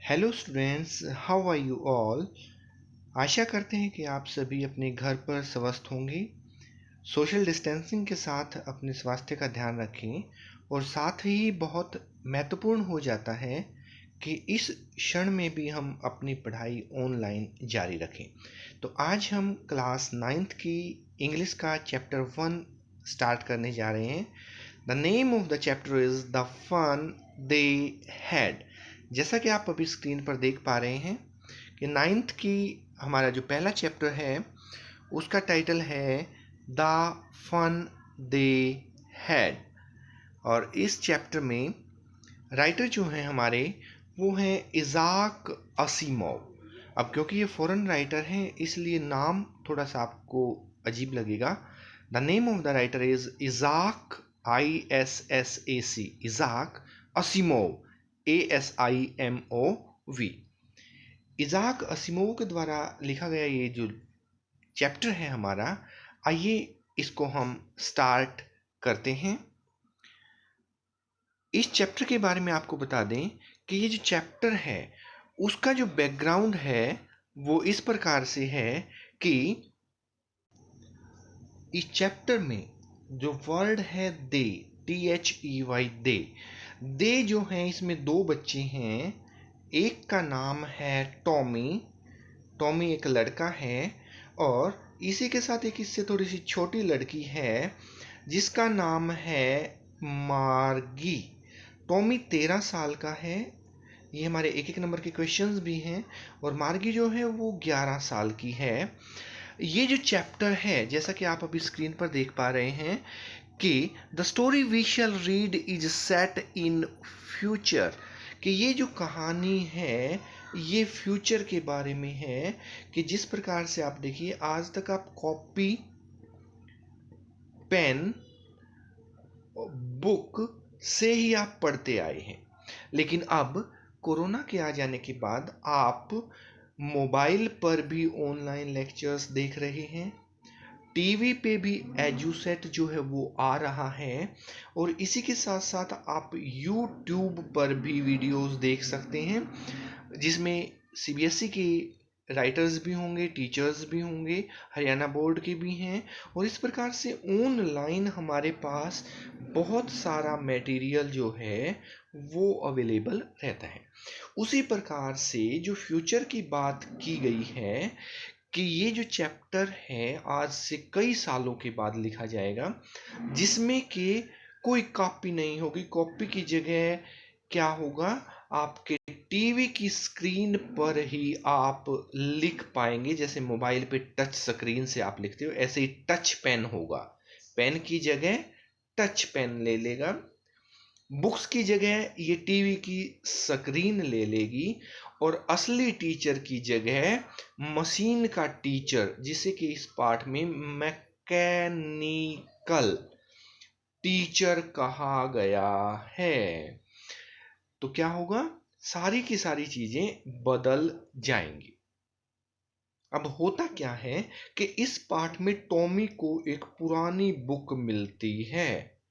Hello students, how are you all. आशा करते हैं कि आप सभी अपने घर पर स्वस्थ होंगे। सोशल डिस्टेंसिंग के साथ अपने स्वास्थ्य का ध्यान रखें और साथ ही बहुत महत्वपूर्ण हो जाता है कि इस क्षण में भी हम अपनी पढ़ाई ऑनलाइन जारी रखें। तो आज हम क्लास 9th की इंग्लिश का चैप्टर 1 स्टार्ट करने जा रहे हैं। The name of the chapter is the fun they had. जैसा कि आप अभी स्क्रीन पर देख पा रहे हैं कि 9th की हमारा जो पहला चैप्टर है उसका टाइटल है द फन दे हैड। और इस चैप्टर में राइटर जो हैं हमारे वो हैं इज़ाक असीमोव। अब क्योंकि ये फॉरेन राइटर हैं इसलिए नाम थोड़ा सा आपको अजीब लगेगा। The name of the writer is Isaac ISSAC, Isaac Asimov, ASIMOV। Isaac Asimov के द्वारा लिखा गया ये जो चैप्टर है हमारा, आइए इसको हम स्टार्ट करते हैं। इस चैप्टर के बारे में आपको बता दें कि ये जो चैप्टर है उसका जो बैकग्राउंड है वो इस प्रकार से है कि इस चैप्टर में जो वर्ड है दे, THEY, दे जो है इसमें दो बच्चे हैं। एक का नाम है टॉमी, टॉमी एक लड़का है, और इसी के साथ एक इससे थोड़ी सी छोटी लड़की है जिसका नाम है मार्गी। टॉमी 13 साल का है। ये हमारे एक नंबर के क्वेश्चंस भी हैं। और मार्गी जो है वो 11 साल की है। ये जो चैप्टर है जैसा कि आप अभी स्क्रीन पर देख पा रहे हैं कि the story we shall read is set in future, कि ये जो कहानी है ये फ्यूचर के बारे में है। कि जिस प्रकार से आप देखिए आज तक आप कॉपी, पेन, बुक से ही आप पढ़ते आए हैं, लेकिन अब कोरोना के आ जाने के बाद आप मोबाइल पर भी ऑनलाइन लेक्चर्स देख रहे हैं, टीवी पे भी एजुसेट जो है वो आ रहा है, और इसी के साथ साथ आप यूट्यूब पर भी वीडियोस देख सकते हैं जिसमें CBSE के राइटर्स भी होंगे, टीचर्स भी होंगे, हरियाणा बोर्ड के भी हैं। और इस प्रकार से ऑनलाइन हमारे पास बहुत सारा मटेरियल जो है वो अवेलेबल रहता है। उसी प्रकार से जो फ्यूचर की बात की गई है कि ये जो चैप्टर है आज से कई सालों के बाद लिखा जाएगा, जिसमें कि कोई कॉपी नहीं होगी। कॉपी की जगह क्या होगा, आपके टीवी की स्क्रीन पर ही आप लिख पाएंगे। जैसे मोबाइल पे टच स्क्रीन से आप लिखते हो ऐसे ही टच पेन होगा, पेन की जगह टच पेन ले लेगा। बुक्स की जगह ये टीवी की स्क्रीन ले लेगी, और असली टीचर की जगह मशीन का टीचर, जिसे कि इस पाठ में मैकेनिकल टीचर कहा गया है। तो क्या होगा, सारी की सारी चीजें बदल जाएंगी। अब होता क्या है कि इस पाठ में टॉमी को एक पुरानी बुक मिलती है।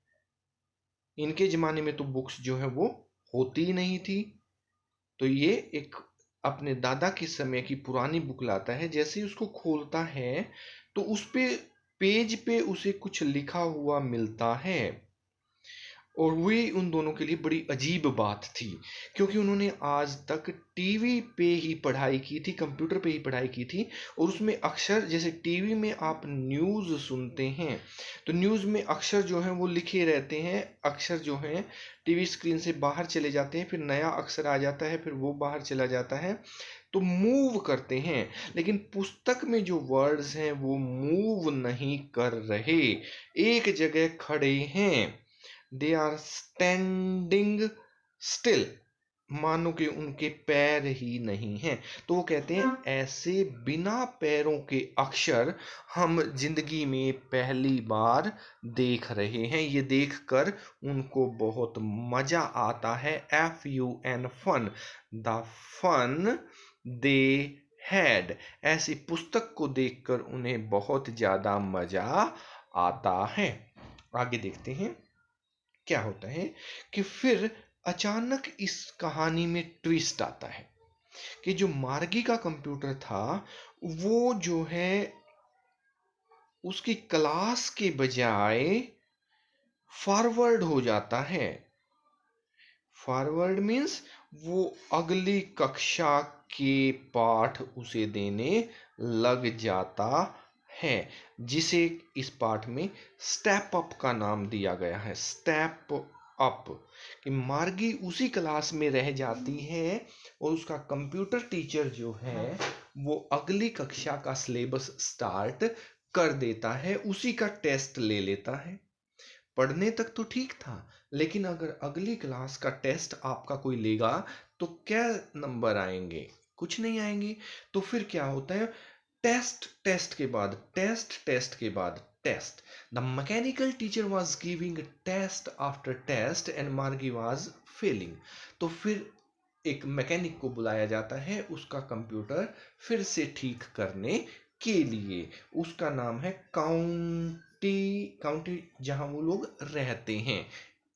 इनके जमाने में तो बुक्स जो है वो होती ही नहीं थी, तो ये एक अपने दादा के समय की पुरानी बुक लाता है। जैसे ही उसको खोलता है तो उस पे पेज पे उसे कुछ लिखा हुआ मिलता है, और वही उन दोनों के लिए बड़ी अजीब बात थी, क्योंकि उन्होंने आज तक टीवी पे ही पढ़ाई की थी, कंप्यूटर पे ही पढ़ाई की थी। और उसमें अक्षर, जैसे टीवी में आप न्यूज़ सुनते हैं तो न्यूज़ में अक्षर जो हैं वो लिखे रहते हैं। अक्षर जो हैं टीवी स्क्रीन से बाहर चले जाते हैं, फिर नया अक्षर आ जाता है, फिर वो बाहर चला जाता है, तो मूव करते हैं। लेकिन पुस्तक में जो वर्ड्स हैं वो मूव नहीं कर रहे, एक जगह खड़े हैं। दे आर स्टैंडिंग स्टिल, मानो कि उनके पैर ही नहीं हैं। तो वो कहते हैं ऐसे बिना पैरों के अक्षर हम जिंदगी में पहली बार देख रहे हैं। ये देखकर उनको बहुत मजा आता है। FUN, fun, the fun they had, ऐसी पुस्तक को देखकर उन्हें बहुत ज्यादा मजा आता है। आगे देखते हैं क्या होता है कि फिर अचानक इस कहानी में ट्विस्ट आता है। कि जो मार्गी का कंप्यूटर था वो जो है उसकी क्लास के बजाय फॉरवर्ड हो जाता है। फॉरवर्ड मीन्स वो अगली कक्षा के पाठ उसे देने लग जाता है, जिसे इस पाठ में स्टेप अप का नाम दिया गया है। स्टेप अप कि मार्गी उसी क्लास में रह जाती है और उसका कंप्यूटर टीचर जो है वो अगली कक्षा का सिलेबस स्टार्ट कर देता है, उसी का टेस्ट ले लेता है। पढ़ने तक तो ठीक था, लेकिन अगर अगली क्लास का टेस्ट आपका कोई लेगा तो क्या नंबर आएंगे? कुछ नहीं आएंगे। तो फिर क्या होता है, टेस्ट टेस्ट के बाद टेस्ट, टेस्ट के बाद test. The mechanical teacher was giving test after test and Margie was failing. तो फिर एक मैकेनिक को बुलाया जाता है उसका कंप्यूटर फिर से ठीक करने के लिए। उसका नाम है काउंटी, काउंटी जहां वो लोग रहते हैं,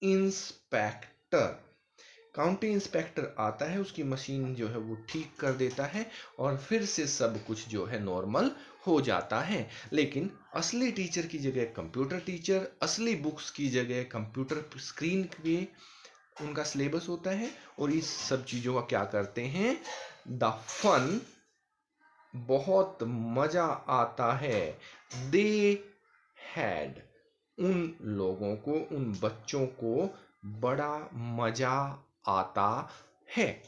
इंस्पेक्टर। काउंटी इंस्पेक्टर आता है, उसकी मशीन जो है वो ठीक कर देता है और फिर से सब कुछ जो है नॉर्मल हो जाता है। लेकिन असली टीचर की जगह कंप्यूटर टीचर, असली बुक्स की जगह कंप्यूटर स्क्रीन पे उनका सिलेबस होता है और इस सब चीज़ों का क्या करते हैं, द फन, बहुत मजा आता है, दे हैड, उन लोगों को, उन बच्चों को बड़ा मजा आता है।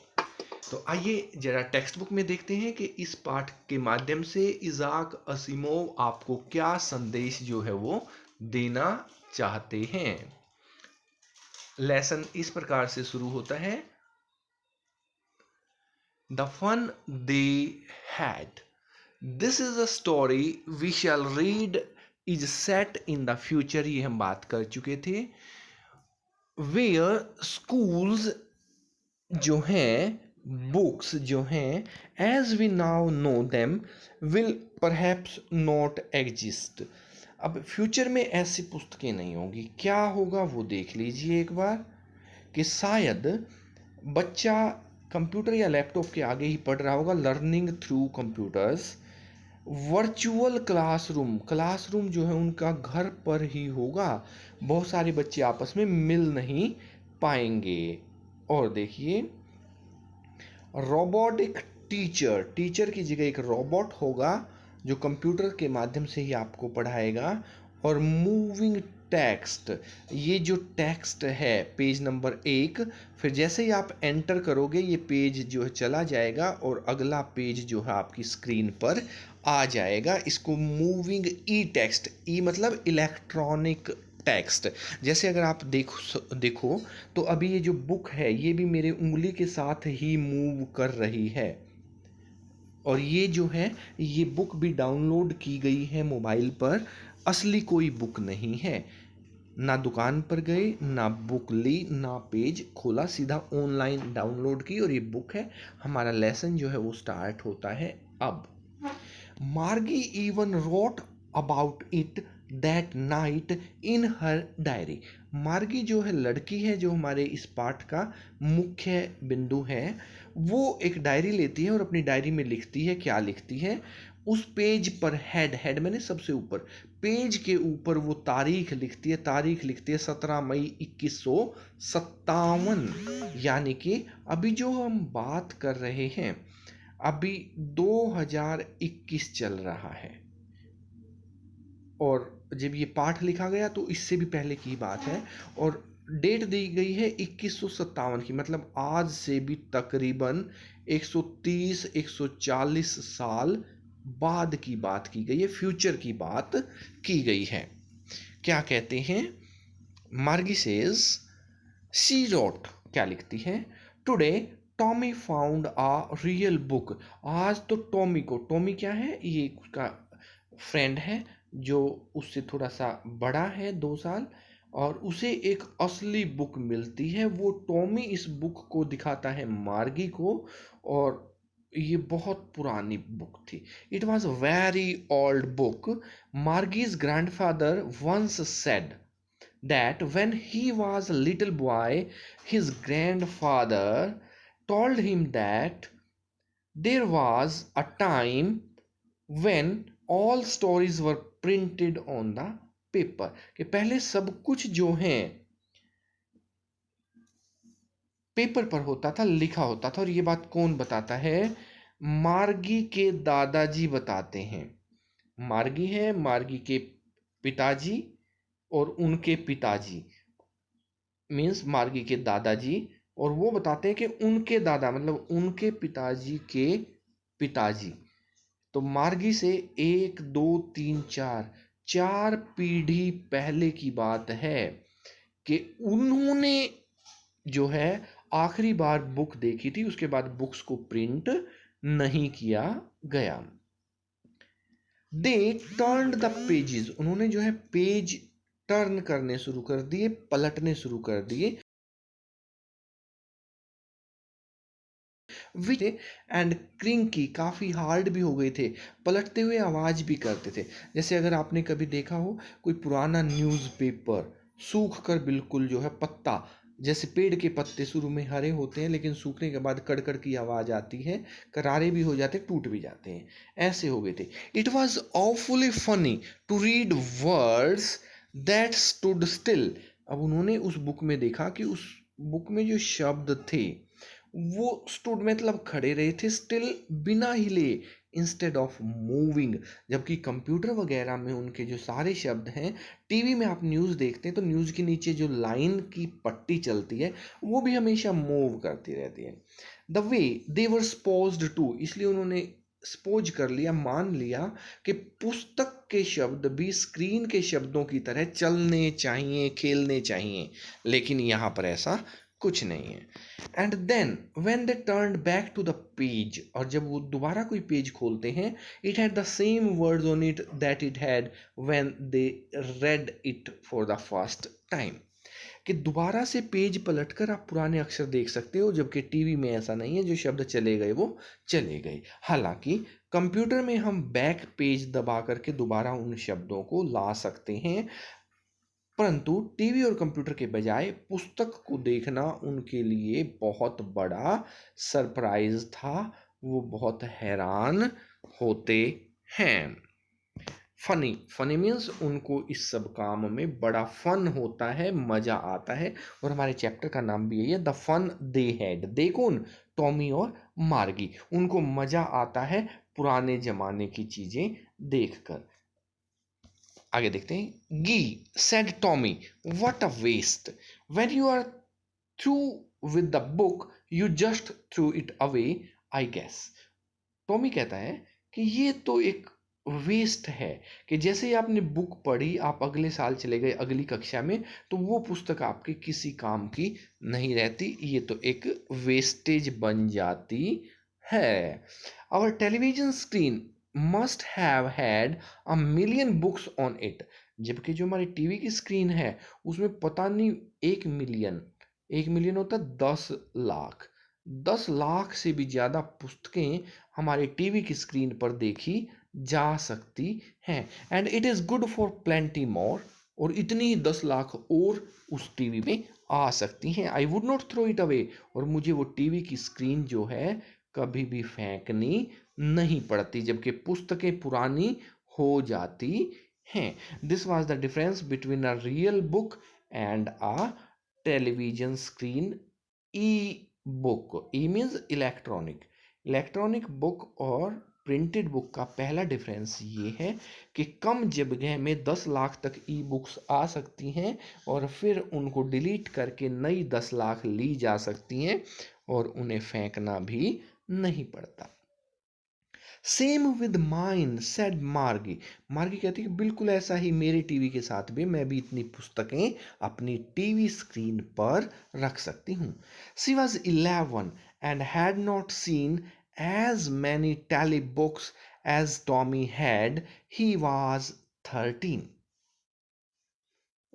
तो आइए जरा टेक्स्ट बुक में देखते हैं कि इस पाठ के माध्यम से इजाक असीमोव आपको क्या संदेश जो है वो देना चाहते हैं। लेसन इस प्रकार से शुरू होता है, the fun they had, this is a story we shall read is set in the future, ये हम बात कर चुके थे। वेयर स्कूल्स जो हैं, बुक्स जो हैं, as we now know them will perhaps not exist. अब फ्यूचर में ऐसी पुस्तकें नहीं होंगी, क्या होगा वो देख लीजिए एक बार, कि शायद बच्चा कंप्यूटर या लैपटॉप के आगे ही पढ़ रहा होगा, learning through computers. Virtual classroom, classroom जो है उनका घर पर ही होगा, बहुत सारे बच्चे आपस में मिल नहीं पाएंगे। और देखिए, रोबोटिक टीचर, टीचर की जगह एक रोबोट होगा जो कंप्यूटर के माध्यम से ही आपको पढ़ाएगा। और मूविंग टेक्स्ट, ये जो टेक्स्ट है पेज नंबर 1, फिर जैसे ही आप एंटर करोगे ये पेज जो है चला जाएगा और अगला पेज जो है आपकी स्क्रीन पर आ जाएगा। इसको मूविंग ई टेक्स्ट, ई मतलब इलेक्ट्रॉनिक टेक्स्ट। जैसे अगर आप देखो तो अभी ये जो बुक है ये भी मेरे उंगली के साथ ही मूव कर रही है, और ये जो है ये बुक भी डाउनलोड की गई है मोबाइल पर, असली कोई बुक नहीं है। ना दुकान पर गए, ना बुक ली, ना पेज खोला, सीधा ऑनलाइन डाउनलोड की और ये बुक है। हमारा लेसन जो है वो स्टार्ट होता है अब। मार्गी even wrote about it that night in her diary. मार्गी जो है लड़की है जो हमारे इस पाठ का मुख्य बिंदु है, वो एक डायरी लेती है और अपनी डायरी में लिखती है, क्या लिखती है, उस पेज पर हेड, हेड मैंने सबसे ऊपर, पेज के ऊपर वो तारीख लिखती है, तारीख लिखती है 17 मई 2157। यानी कि अभी जो हम बात कर रहे हैं अभी 2021 चल रहा है, और जब ये पाठ लिखा गया तो इससे भी पहले की बात है, और डेट दी गई है 2157 की, मतलब आज से भी तकरीबन 130-140 साल बाद की बात की गई है, फ्यूचर की बात की गई है। क्या कहते हैं, मार्गी सेज, शी रोट, क्या लिखती है, today Tommy found a real book. आज तो टॉमी को, टॉमी क्या है, ये उसका फ्रेंड है जो उससे थोड़ा सा बड़ा है 2 साल, और उसे एक असली बुक मिलती है। वो टॉमी इस बुक को दिखाता है मार्गी को, और ये बहुत पुरानी बुक थी। It was very old book, Margie's grandfather once said that when he was a little boy, his grandfather told him that there was a time when all stories were printed on the paper, कि पहले सब कुछ जो है paper पर होता था, लिखा होता था। और ये बात कौन बताता है? मार्गी के दादाजी बताते हैं। मार्गी है, मार्गी के पिताजी और उनके पिताजी, मीन्स मार्गी के दादाजी, और वो बताते हैं कि उनके दादा मतलब उनके पिताजी के पिताजी। तो मार्गी से 1 2 3 4 4 पीढ़ी पहले की बात है कि उन्होंने जो है आखिरी बार बुक देखी थी, उसके बाद बुक्स को प्रिंट नहीं किया गया। दे टर्न्ड द पेजेस, उन्होंने जो है पेज टर्न करने शुरू कर दिए, पलटने शुरू कर दिए। विच एंड क्रिंकी, काफी हार्ड भी हो गए थे, पलटते हुए आवाज भी करते थे। जैसे अगर आपने कभी देखा हो कोई पुराना न्यूज़पेपर सूख कर बिल्कुल जो है पत्ता, जैसे पेड़ के पत्ते शुरू में हरे होते हैं लेकिन सूखने के बाद कड़कड़ की आवाज आती है, करारे भी हो जाते, टूट भी जाते हैं, ऐसे हो गए थे। It was awfully funny to read words that stood still. अब उन्होंने उस बुक में देखा कि उस बुक में जो शब्द थे वो स्टूड मतलब खड़े रहे थे, स्टिल बिना हिले, इंस्टेड ऑफ मूविंग। जबकि कंप्यूटर वगैरह में उनके जो सारे शब्द हैं, टीवी में आप न्यूज़ देखते हैं तो न्यूज़ के नीचे जो लाइन की पट्टी चलती है वो भी हमेशा मूव करती रहती है। The way they were supposed to, इसलिए उन्होंने सपोज कर लिया, मान लिया कि पुस्तक के शब्द भी स्क्रीन के शब्दों की तरह चलने चाहिए, खेलने चाहिए, लेकिन यहाँ पर ऐसा कुछ नहीं है। And then when they turned back to the page, और जब वो दोबारा कोई पेज खोलते हैं, it had the same words on it that it had when they read it for the first time. कि दोबारा से पेज पलटकर आप पुराने अक्षर देख सकते हो, जबकि टीवी में ऐसा नहीं है, जो शब्द चले गए वो चले गए। हालांकि कंप्यूटर में हम बैक पेज दबा करके दोबारा उन शब्दों को ला सकते हैं, परंतु टीवी और कंप्यूटर के बजाय पुस्तक को देखना उनके लिए बहुत बड़ा सरप्राइज था। वो बहुत हैरान होते हैं। फनी, फनी मीन्स उनको इस सब काम में बड़ा फन होता है, मजा आता है। और हमारे चैप्टर का नाम भी यही है, द फन दे हैड। दे कौन? टॉमी और मार्गी। उनको मजा आता है पुराने जमाने की चीजें देखकर। आगे देखते हैं। Gee said Tommy, what a waste, when you are through with the book you just throw it away, I guess. Tommy कहता है कि ये तो एक वेस्ट है, कि जैसे ही आपने बुक पढ़ी, आप अगले साल चले गए अगली कक्षा में, तो वो पुस्तक आपके किसी काम की नहीं रहती, ये तो एक वेस्टेज बन जाती है। Our television screen must have had a million books on it, जबकि जो हमारी टीवी की स्क्रीन है उसमें पता नहीं 1 मिलियन, 1 मिलियन होता 10 लाख, 10 लाख से भी ज़्यादा पुस्तकें हमारे टीवी की स्क्रीन पर देखी जा सकती हैं। And it is good for plenty more, और इतनी 10 लाख और उस टीवी में आ सकती हैं। I would not throw it away, और मुझे वो टीवी की स्क्रीन जो है कभी भी फेंकनी नहीं पड़ती, जबकि पुस्तकें पुरानी हो जाती हैं। This was the difference between a real book and a television screen. E book, E means electronic, electronic book और प्रिंटेड बुक का पहला डिफरेंस ये है कि कम जगह में 10 लाख तक ई बुक्स आ सकती हैं, और फिर उनको डिलीट करके नई 10 लाख ली जा सकती हैं, और उन्हें फेंकना भी नहीं पड़ता। सेम विद माइन सेड मार्गी, मार्गी कहती है कि बिल्कुल ऐसा ही मेरे टीवी के साथ भी, मैं भी इतनी पुस्तकें अपनी टीवी स्क्रीन पर रख सकती हूँ। She was 11 and had not seen as many tally books as Tommy had. He was 13.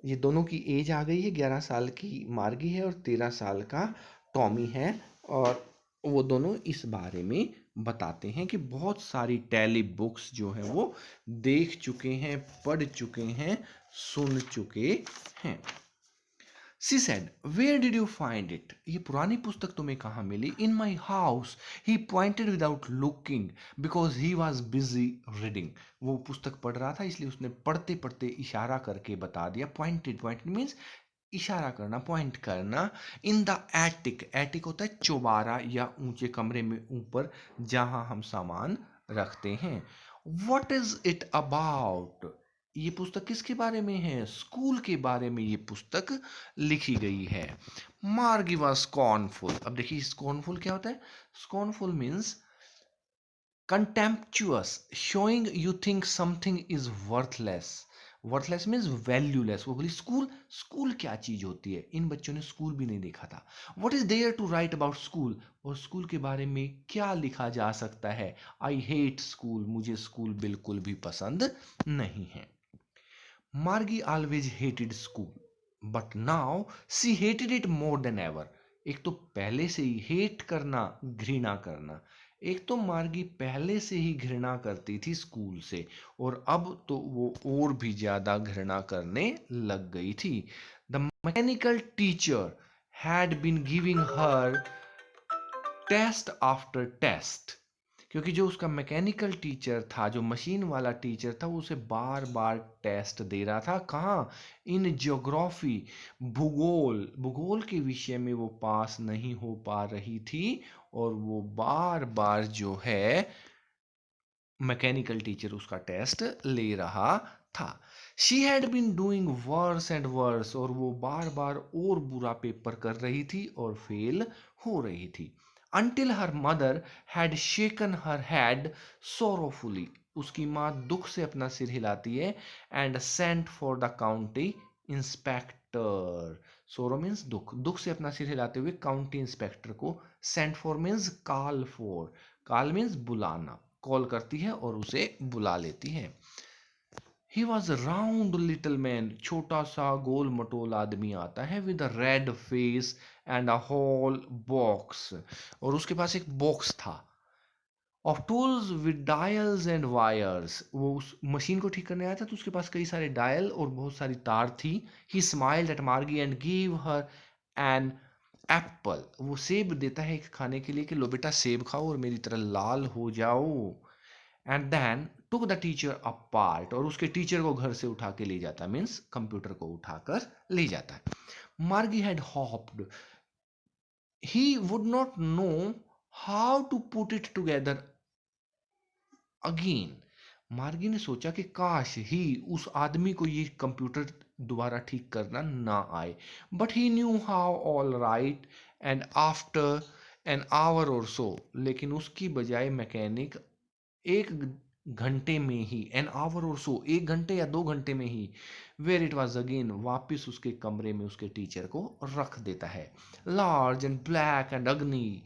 ये दोनों की एज आ गई है, 11 साल की मार्गी है और 13 साल का टॉमी है, और वो दोनों इस बारे में बताते हैं कि बहुत सारी टैली बुक्स जो है वो देख चुके हैं, पढ़ चुके हैं, सुन चुके हैं। She said, "Where did you find it?" ये पुरानी पुस्तक तुम्हें कहाँ मिली? In my house. He pointed without looking because he was busy reading. वो पुस्तक पढ़ रहा था इसलिए उसने पढ़ते पढ़ते इशारा करके बता दिया. Pointed means इशारा करना, पॉइंट करना. इन द एटिक, एटिक होता है चौबारा या ऊंचे कमरे में ऊपर जहां हम सामान रखते हैं. What is it about? ये पुस्तक किसके बारे में है? स्कूल के बारे में ये पुस्तक लिखी गई है. मार्गी वॉज स्कॉर्नफुल. अब देखिए स्कॉर्नफुल क्या होता है? Scornful means contemptuous, showing you think something is worthless. Worthless means valueless. वो बोली स्कूल, स्कूल क्या चीज होती है? इन बच्चों ने स्कूल भी नहीं देखा था. What is there to write about school? और स्कूल के बारे में क्या लिखा जा सकता है? I hate school. मुझे स्कूल बिल्कुल भी पसंद नहीं है. Margie always hated school, but now she hated it more than ever. एक तो पहले से ही हेट करना, घृणा करना. एक तो मार्गी पहले से ही घृणा करती थी स्कूल से और अब तो वो और भी ज्यादा घृणा करने लग गई थी. The mechanical teacher had been giving her test after test. क्योंकि जो उसका मैकेनिकल टीचर था, जो मशीन वाला टीचर था, वो उसे बार बार टेस्ट दे रहा था. कहाँ? इन ज्योग्राफी, भूगोल. भूगोल के विषय में वो पास नहीं हो पा रही थी और वो बार बार जो है मैकेनिकल टीचर उसका टेस्ट ले रहा था. She had been doing worse and worse. और वो बार बार और बुरा पेपर कर रही थी और फेल हो रही थी. Until her mother had shaken her head sorrowfully. उसकी माँ दुख से अपना सिर हिलाती है. And sent for the county inspector. Sorrow means दुख, दुख से अपना सिर हिलाते हुए काउंटी इंस्पेक्टर को. Sent for means call for. Call means बुलाना. कॉल करती है और उसे बुला लेती है. He was a round little man. छोटा सा गोल मटोल आदमी आता है with a red face and a whole box. और उसके पास एक बॉक्स था. Of tools with dials and wires. वो उस मशीन को ठीक करने आया था तो उसके पास कई सारे डायल और बहुत सारी तार थी. He smiled at Margie and gave her an apple. वो सेब देता है एक खाने के लिए कि लो बेटा सेब खाओ और मेरी तरह लाल हो जाओ. And then took the teacher apart. और उसके टीचर को घर से उठा के ले जाता. मीन्स कंप्यूटर को उठाकर ले जाता है. Margie had hoped. He would not know how to put it together again. Margie ने सोचा कि काश ही उस आदमी को ये कंप्यूटर दोबारा ठीक करना ना आए. But he knew how all right. And after an hour और सो. लेकिन उसकी बजाय मैकेनिक एक घंटे में ही, एन आवर और सो, एक घंटे या 2 घंटे में ही, वेयर इट वॉज अगेन, वापिस उसके कमरे में उसके टीचर को रख देता है. लार्ज एंड ब्लैक एंड अग्नि.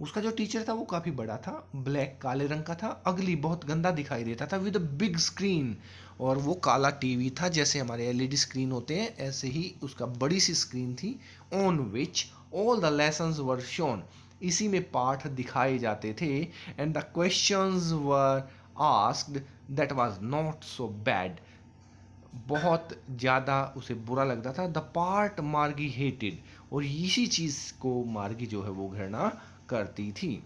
उसका जो टीचर था वो काफी बड़ा था, ब्लैक काले रंग का था, अगली बहुत गंदा दिखाई देता था, विद अ बिग स्क्रीन. और वो काला टीवी था, जैसे हमारे एलईडी स्क्रीन होते हैं ऐसे ही उसका बड़ी सी स्क्रीन थी. On which all the lessons were shown. इसी में पाठ दिखाए जाते थे. And the questions were asked that was not so bad. बहुत ज़्यादा उसे बुरा लगता था. द पार्ट मार्गी हेटेड. और इसी चीज़ को मार्गी जो है वो घृणा करती थी.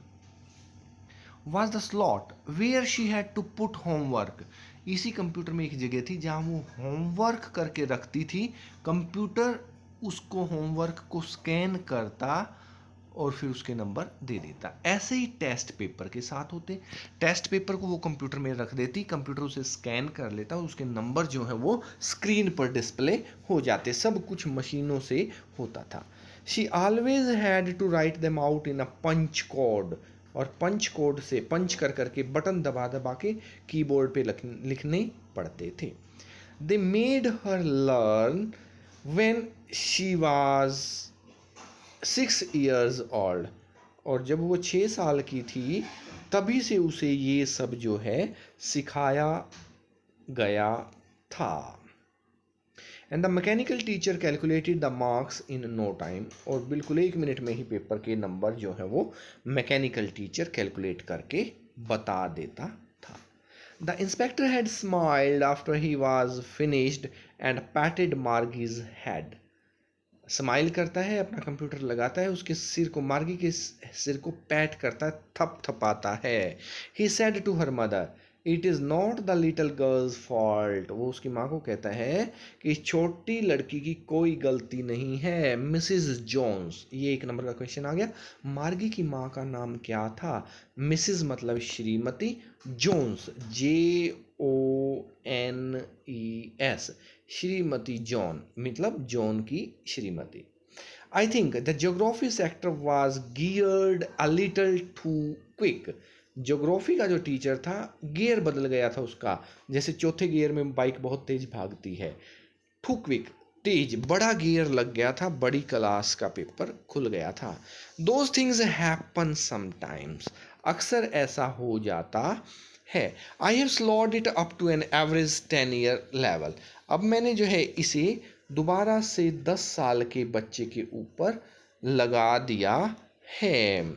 was the slot where she had to put homework. इसी कंप्यूटर में एक जगह थी जहां वो होमवर्क करके रखती थी. कंप्यूटर उसको होमवर्क को स्कैन करता और फिर उसके नंबर दे देता. ऐसे ही टेस्ट पेपर के साथ होते. टेस्ट पेपर को वो कंप्यूटर में रख देती, कंप्यूटर उसे स्कैन कर लेता और उसके नंबर जो है वो स्क्रीन पर डिस्प्ले हो जाते. सब कुछ मशीनों से होता था. She always had to write them out in a punch code. और पंच कोड से पंच कर करके बटन दबा दबा के कीबोर्ड पे लिखने पड़ते थे. They made her learn when she was 6 years old. और जब वो 6 साल की थी तभी से उसे ये सब जो है सिखाया गया था. And the mechanical teacher calculated the marks in no time. और बिल्कुल 1 मिनट में ही पेपर के नंबर जो है वो मैकेनिकल टीचर कैलकुलेट करके बता देता था. The inspector had smiled after he was finished and patted Margie's head. Smile करता है, अपना कंप्यूटर लगाता है, उसके सिर को, मार्गी के सिर को पैट करता है, थप थपाता है. He said to her mother, it is not the little girls fault. वो उसकी माँ को कहता है कि छोटी लड़की की कोई गलती नहीं है. मिसिज जोन्स, ये 1 नंबर का क्वेश्चन आ गया. मार्गी की माँ का नाम क्या था? मिसिज मतलब श्रीमती, जोन्स JONES, श्रीमती जॉन मतलब जॉन की श्रीमती. I think the geography sector was geared a little too quick. Geography का जो टीचर था, गियर बदल गया था उसका, जैसे चौथे गियर में बाइक बहुत तेज भागती है. टू क्विक, तेज, बड़ा गियर लग गया था, बड़ी क्लास का पेपर खुल गया था. दोज थिंग्स हैपन समटाइम्स, अक्सर ऐसा हो जाता है. I have slowed it up to an average 10-year level. अब मैंने जो है इसे दोबारा से 10 साल के बच्चे के ऊपर लगा दिया है.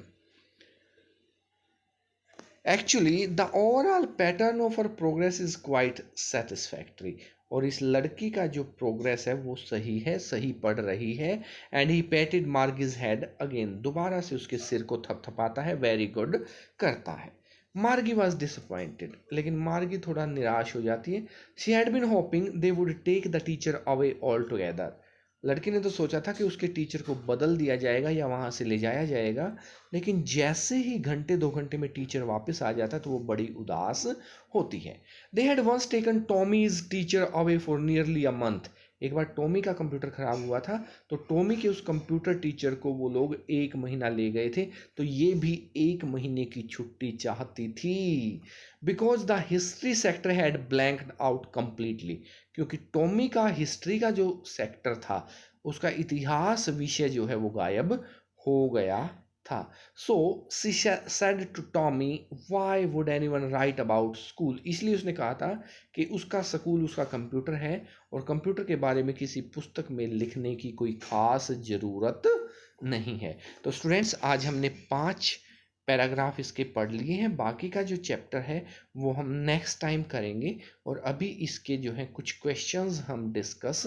Actually the overall pattern of her progress is quite satisfactory. और इस लड़की का जो प्रोग्रेस है वो सही है, सही पढ़ रही है. And he patted Margie's head again, दोबारा से उसके सिर को थपथपाता है, वेरी गुड करता है. मार्गी वॉज डिसअपॉइंटेड, लेकिन मार्गी थोड़ा निराश हो जाती है. She had been hoping they would take the teacher away all together. लड़की ने तो सोचा था कि उसके टीचर को बदल दिया जाएगा या वहाँ से ले जाया जाएगा, लेकिन जैसे ही घंटे 2 घंटे में टीचर वापस आ जाता तो वो बड़ी उदास होती है. They had once taken Tommy's teacher away for nearly a month. एक बार टॉमी का कंप्यूटर खराब हुआ था तो टॉमी के उस कंप्यूटर टीचर को वो लोग 1 महीना ले गए थे. तो ये भी 1 महीने की छुट्टी चाहती थी. Because the history sector had blanked out completely, क्योंकि टॉमी का हिस्ट्री का जो सेक्टर था, उसका इतिहास विषय जो है वो गायब हो गया था. So she said to Tommy, why would anyone write about school. इसलिए उसने कहा था कि उसका स्कूल, उसका कंप्यूटर है और कंप्यूटर के बारे में किसी पुस्तक में लिखने की कोई खास ज़रूरत नहीं है. तो स्टूडेंट्स, आज हमने 5 पैराग्राफ इसके पढ़ लिए हैं. बाकी का जो चैप्टर है वो हम नेक्स्ट टाइम करेंगे. और अभी इसके जो है कुछ क्वेश्चंस हम डिस्कस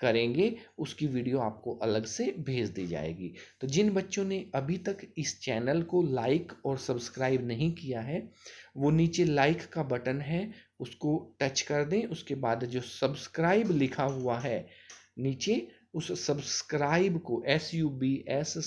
करेंगे, उसकी वीडियो आपको अलग से भेज दी जाएगी. तो जिन बच्चों ने अभी तक इस चैनल को लाइक और सब्सक्राइब नहीं किया है, वो नीचे लाइक का बटन है, उसको टच कर दें. उसके बाद जो सब्सक्राइब लिखा हुआ है नीचे, उस सब्सक्राइब को SUBSCRIBE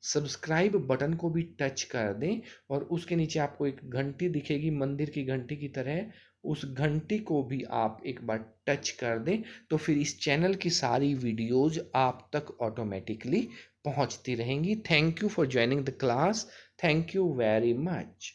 सब्सक्राइब बटन को भी टच कर दें. और उसके नीचे आपको एक घंटी दिखेगी, मंदिर की घंटी की तरह, उस घंटी को भी आप एक बार टच कर दें. तो फिर इस चैनल की सारी वीडियोज़ आप तक ऑटोमेटिकली पहुंचती रहेंगी. Thank you for joining the class. Thank you very much.